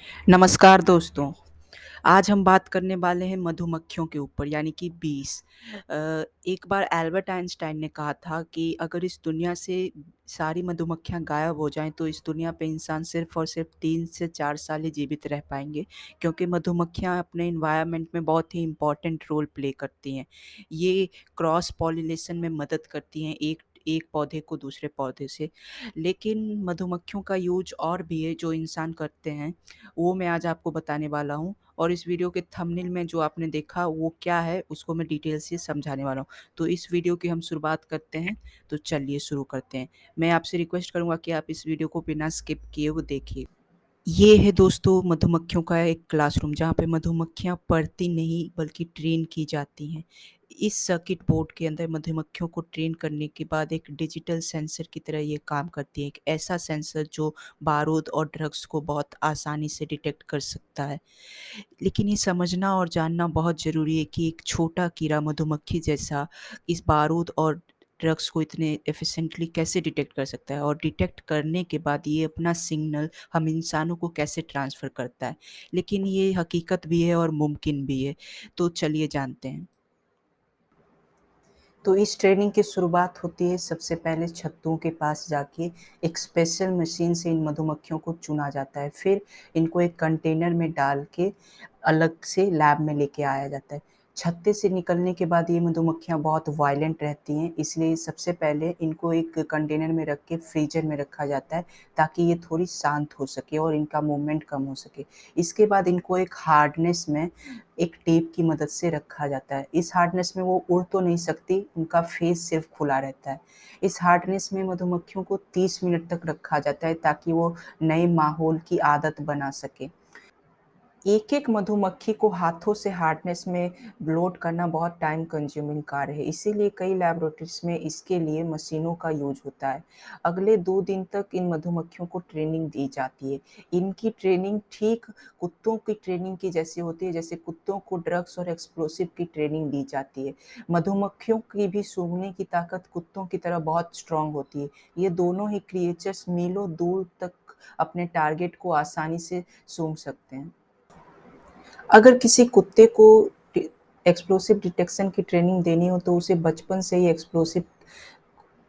नमस्कार दोस्तों। आज हम बात करने वाले हैं मधुमक्खियों के ऊपर यानी कि बीस। एक बार एल्बर्ट आइंस्टाइन ने कहा था कि अगर इस दुनिया से सारी मधुमक्खियां गायब हो जाएं तो इस दुनिया पे इंसान सिर्फ और सिर्फ 3 से 4 साल ही जीवित रह पाएंगे, क्योंकि मधुमक्खियां अपने इन्वायरमेंट में बहुत ही इम्पोर्टेंट रोल प्ले करती हैं। ये क्रॉस पॉलिनेशन में मदद करती हैं एक एक पौधे को दूसरे पौधे से। लेकिन मधुमक्खियों का यूज और भी है जो इंसान करते हैं, वो मैं आज आपको बताने वाला हूँ। और इस वीडियो के थंबनेल में जो आपने देखा वो क्या है उसको मैं डिटेल से समझाने वाला हूँ। तो इस वीडियो की हम शुरुआत करते हैं। तो चलिए शुरू करते हैं। मैं आपसे रिक्वेस्ट करूँगा कि आप इस वीडियो को बिना स्किप किए हुए देखिए। ये है दोस्तों मधुमक्खियों का एक क्लासरूम जहाँ पे मधुमक्खियाँ पढ़ती नहीं बल्कि ट्रेन की जाती हैं। इस सर्किट बोर्ड के अंदर मधुमक्खियों को ट्रेन करने के बाद एक डिजिटल सेंसर की तरह ये काम करती है, एक ऐसा सेंसर जो बारूद और ड्रग्स को बहुत आसानी से डिटेक्ट कर सकता है। लेकिन ये समझना और जानना बहुत ज़रूरी है कि एक छोटा कीड़ा मधुमक्खी जैसा इस बारूद और ड्रग्स को इतने एफिशिएंटली कैसे डिटेक्ट कर सकता है, और डिटेक्ट करने के बाद ये अपना सिग्नल हम इंसानों को कैसे ट्रांसफ़र करता है। लेकिन ये हकीकत भी है और मुमकिन भी है। तो चलिए जानते हैं। तो इस ट्रेनिंग की शुरुआत होती है सबसे पहले छत्तों के पास जाके एक स्पेशल मशीन से इन मधुमक्खियों को चुना जाता है। फिर इनको एक कंटेनर में डाल के अलग से लैब में लेके आया जाता है। छत्ते से निकलने के बाद ये मधुमक्खियाँ बहुत वायलेंट रहती हैं, इसलिए सबसे पहले इनको एक कंटेनर में रख के फ्रीजर में रखा जाता है ताकि ये थोड़ी शांत हो सके और इनका मूवमेंट कम हो सके। इसके बाद इनको एक हार्डनेस में एक टेप की मदद से रखा जाता है। इस हार्डनेस में वो उड़ तो नहीं सकती, उनका फेस सिर्फ खुला रहता है। इस हार्डनेस में मधुमक्खियों को 30 मिनट तक रखा जाता है ताकि वो नए माहौल की आदत बना सके। एक-एक मधुमक्खी को हाथों से हार्डनेस में लोड करना बहुत टाइम कंज्यूमिंग कार्य है, इसीलिए कई लैबोरेटरीज़ में इसके लिए मशीनों का यूज़ होता है। अगले 2 दिन तक इन मधुमक्खियों को ट्रेनिंग दी जाती है। इनकी ट्रेनिंग ठीक कुत्तों की ट्रेनिंग की जैसी होती है, जैसे कुत्तों को ड्रग्स और एक्सप्लोसिव की ट्रेनिंग दी जाती है। मधुमक्खियों की भी सूंघने की ताकत कुत्तों की तरह बहुत स्ट्रॉन्ग होती है। ये दोनों ही क्रिएचर्स मीलों दूर तक अपने टारगेट को आसानी से सूंघ सकते हैं। अगर किसी कुत्ते को एक्सप्लोसिव डिटेक्शन की ट्रेनिंग देनी हो तो उसे बचपन से ही एक्सप्लोसिव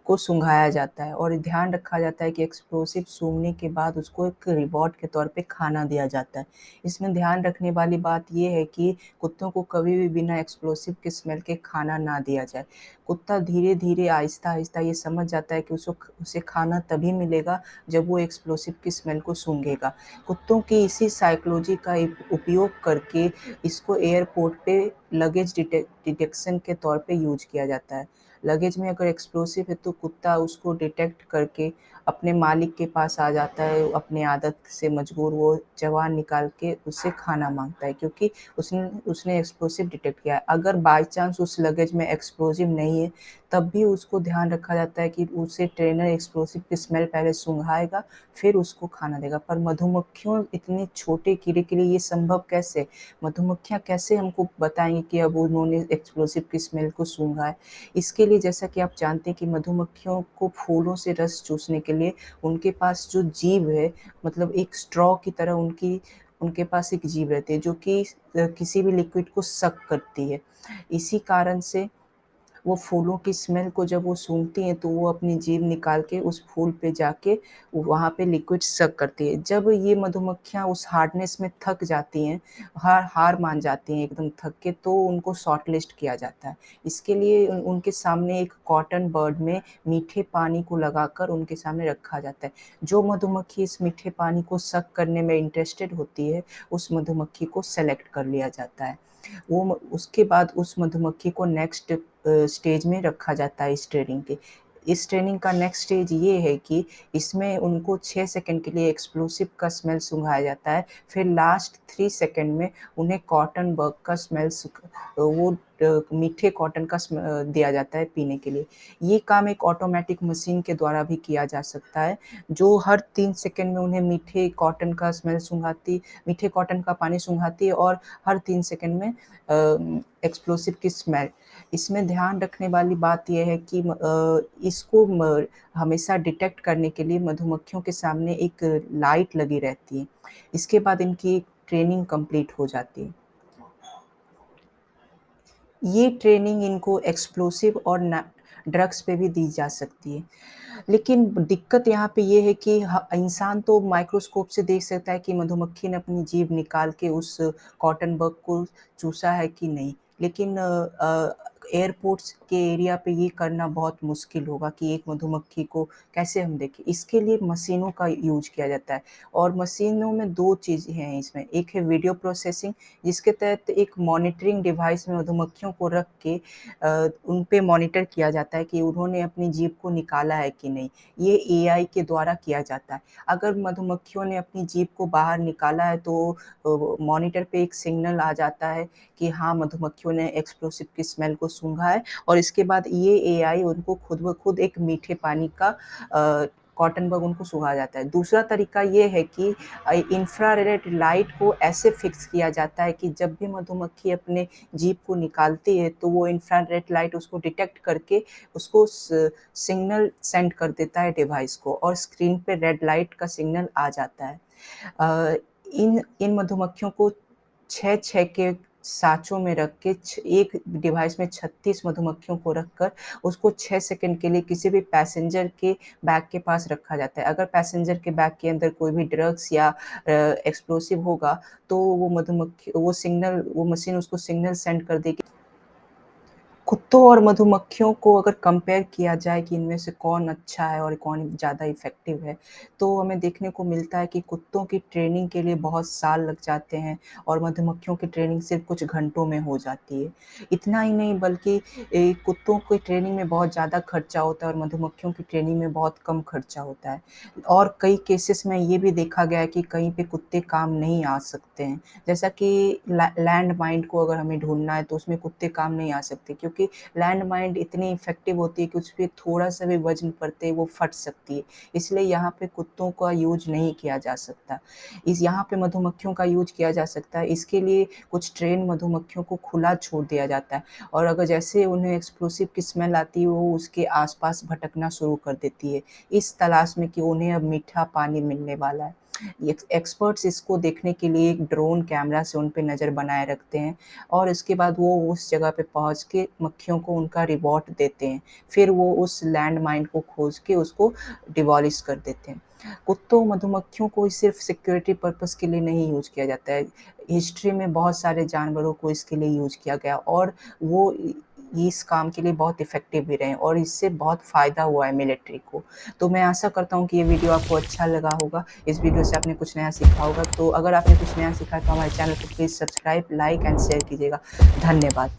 को सूंघाया जाता है और ध्यान रखा जाता है कि एक्सप्लोसिव सूंघने के बाद उसको एक रिवॉर्ड के तौर पे खाना दिया जाता है। इसमें ध्यान रखने वाली बात ये है कि कुत्तों को कभी भी बिना एक्सप्लोसिव के स्मेल के खाना ना दिया जाए। कुत्ता धीरे-धीरे, आहिस्ता-आहिस्ता ये समझ जाता है कि उसे खाना तभी मिलेगा जब वो एक्सप्लोसिव की स्मेल को सूंघेगा। कुत्तों की इसी साइकोलॉजी का उपयोग करके इसको एयरपोर्ट पे लगेज डिटेक्शन के तौर पे यूज़ किया जाता है। लगेज में अगर एक्सप्लोसिव है तो कुत्ता उसको डिटेक्ट करके अपने मालिक के पास आ जाता है। अपनी आदत से मजबूर वो ज़बान निकाल के उससे खाना माँगता है, क्योंकि उसने उसने एक्सप्लोसिव डिटेक्ट किया है। अगर बाय चांस उस लगेज में एक्सप्लोसिव नहीं है, तब भी उसको ध्यान रखा जाता है कि उसे ट्रेनर एक्सप्लोसिव की स्मेल पहले सूँघाएगा, फिर उसको खाना देगा। पर मधुमक्खियों इतने छोटे कीड़े के लिए ये संभव कैसे? मधुमक्खियाँ कैसे हमको बताएँगी कि अब उन्होंने एक्सप्लोसिव की स्मेल को सूँघा है? इसके लिए जैसा कि आप जानते हैं कि मधुमक्खियों को फूलों से रस चूसने के लिए उनके पास जो जीभ है, मतलब एक स्ट्रॉ की तरह उनके पास एक जीभ रहती है जो कि किसी भी लिक्विड को सक करती है। इसी कारण से वो फूलों की स्मेल को जब वो सूंघती हैं तो वो अपनी जीभ निकाल के उस फूल पे जाके वहाँ पे लिक्विड सक करती है। जब ये मधुमक्खियाँ उस हार्डनेस में थक जाती हैं, हार हार मान जाती हैं एकदम थक के, तो उनको शॉर्टलिस्ट किया जाता है। इसके लिए उनके सामने एक कॉटन बड में मीठे पानी को लगाकर उनके सामने रखा जाता है। जो मधुमक्खी इस मीठे पानी को सक करने में इंटरेस्टेड होती है, उस मधुमक्खी को सेलेक्ट कर लिया जाता है। उसके बाद उस मधुमक्खी को नेक्स्ट स्टेज में रखा जाता है इस ट्रेनिंग के। इस ट्रेनिंग का नेक्स्ट स्टेज ये है कि इसमें उनको 6 सेकंड के लिए एक्सप्लोसिव का स्मेल सूँघाया जाता है, फिर लास्ट 3 सेकंड में उन्हें कॉटन बग का स्मेल वो मीठे कॉटन का दिया जाता है पीने के लिए। ये काम एक ऑटोमैटिक मशीन के द्वारा भी किया जा सकता है, जो हर 3 सेकंड में उन्हें मीठे कॉटन का पानी सूँघाती है और हर 3 सेकंड में एक्सप्लोसिव की स्मेल। इसमें ध्यान रखने वाली बात ये है कि इसको हमेशा डिटेक्ट करने के लिए मधुमक्खियों के सामने एक लाइट लगी रहती है। इसके बाद इनकी ट्रेनिंग कंप्लीट हो जाती है। ये ट्रेनिंग इनको एक्सप्लोसिव और ड्रग्स पे भी दी जा सकती है। लेकिन दिक्कत यहाँ पे ये है कि इंसान तो माइक्रोस्कोप से देख सकता है कि मधुमक्खी ने अपनी जीभ निकाल के उस कॉटन बग को चूसा है कि नहीं। लेकिन एयरपोर्ट्स के एरिया पे ये करना बहुत मुश्किल होगा कि एक मधुमक्खी को कैसे हम देखें। इसके लिए मशीनों का यूज किया जाता है और मशीनों में 2 चीज़ें हैं इसमें। एक है वीडियो प्रोसेसिंग, जिसके तहत एक मॉनिटरिंग डिवाइस में मधुमक्खियों को रख के उन पे मॉनिटर किया जाता है कि उन्होंने अपनी जीभ को निकाला है कि नहीं। ये एआई के द्वारा किया जाता है। अगर मधुमक्खियों ने अपनी जीभ को बाहर निकाला है तो मॉनिटर पे एक सिग्नल आ जाता है कि हाँ, मधुमक्खियों ने एक्सप्लोसिव की स्मेल को सूँघा है और इसके बाद ये एआई उनको खुद ब खुद एक मीठे पानी का कॉटन बग उनको सूँघा जाता है। दूसरा तरीका ये है कि इंफ्रारेड लाइट को ऐसे फिक्स किया जाता है कि जब भी मधुमक्खी अपने जीभ को निकालती है तो वो इंफ्रारेड लाइट उसको डिटेक्ट करके उसको सिग्नल सेंड कर देता है डिवाइस को और स्क्रीन पे रेड लाइट का सिग्नल आ जाता है। अ, इन इन मधुमक्खियों को 6-6 के साँचों में रख के एक डिवाइस में 36 मधुमक्खियों को रखकर उसको 6 सेकंड के लिए किसी भी पैसेंजर के बैग के पास रखा जाता है। अगर पैसेंजर के बैग के अंदर कोई भी ड्रग्स या एक्सप्लोसिव होगा तो वो मशीन उसको सिग्नल सेंड कर देगी। कुत्तों और मधुमक्खियों को अगर कंपेयर किया जाए कि इनमें से कौन अच्छा है और कौन ज़्यादा इफ़ेक्टिव है, तो हमें देखने को मिलता है कि कुत्तों की ट्रेनिंग के लिए बहुत साल लग जाते हैं और मधुमक्खियों की ट्रेनिंग सिर्फ़ कुछ घंटों में हो जाती है। इतना ही नहीं बल्कि कुत्तों की ट्रेनिंग में बहुत ज़्यादा खर्चा होता है और मधुमक्खियों की ट्रेनिंग में बहुत कम खर्चा होता है। और कई केसेस में ये भी देखा गया है कि कहीं पे कुत्ते काम नहीं आ सकते हैं। जैसा कि लैंड माइन को अगर हमें ढूँढना है तो उसमें कुत्ते काम नहीं आ सकते क्योंकि लैंड माइन इतनी इफ़ेक्टिव होती है कि उस पे थोड़ा-सा भी वज़न पड़ते ही वो फट सकती है। इसलिए यहाँ पे कुत्तों का यूज़ नहीं किया जा सकता। यहाँ पे मधुमक्खियों का यूज़ किया जा सकता है। इसके लिए कुछ ट्रेन मधुमक्खियों को खुला छोड़ दिया जाता है और अगर जैसे उन्हें एक्सप्लोसिव की स्मेल आती है, वो उसके आस-पास भटकना शुरू कर देती है, इस तलाश में कि उन्हें अब मीठा पानी मिलने वाला है। एक्सपर्ट्स इसको देखने के लिए एक ड्रोन कैमरा से उन पे नज़र बनाए रखते हैं और इसके बाद वो उस जगह पे पहुँच के मक्खियों को उनका रिवॉर्ड देते हैं। फिर वो उस लैंड माइन को खोज के उसको डिमोलिश कर देते हैं। कुत्तों, मधुमक्खियों को सिर्फ़ सिक्योरिटी पर्पज़ के लिए नहीं यूज़ किया जाता है। हिस्ट्री में बहुत सारे जानवरों को इसके लिए यूज़ किया गया और वो इस काम के लिए बहुत इफ़ेक्टिव भी रहे हैं और इससे बहुत फ़ायदा हुआ है मिलिट्री को। तो मैं आशा करता हूँ कि ये वीडियो आपको अच्छा लगा होगा। इस वीडियो से आपने कुछ नया सीखा होगा। तो अगर आपने कुछ नया सीखा है तो हमारे चैनल को please subscribe, like and share कीजिएगा। धन्यवाद।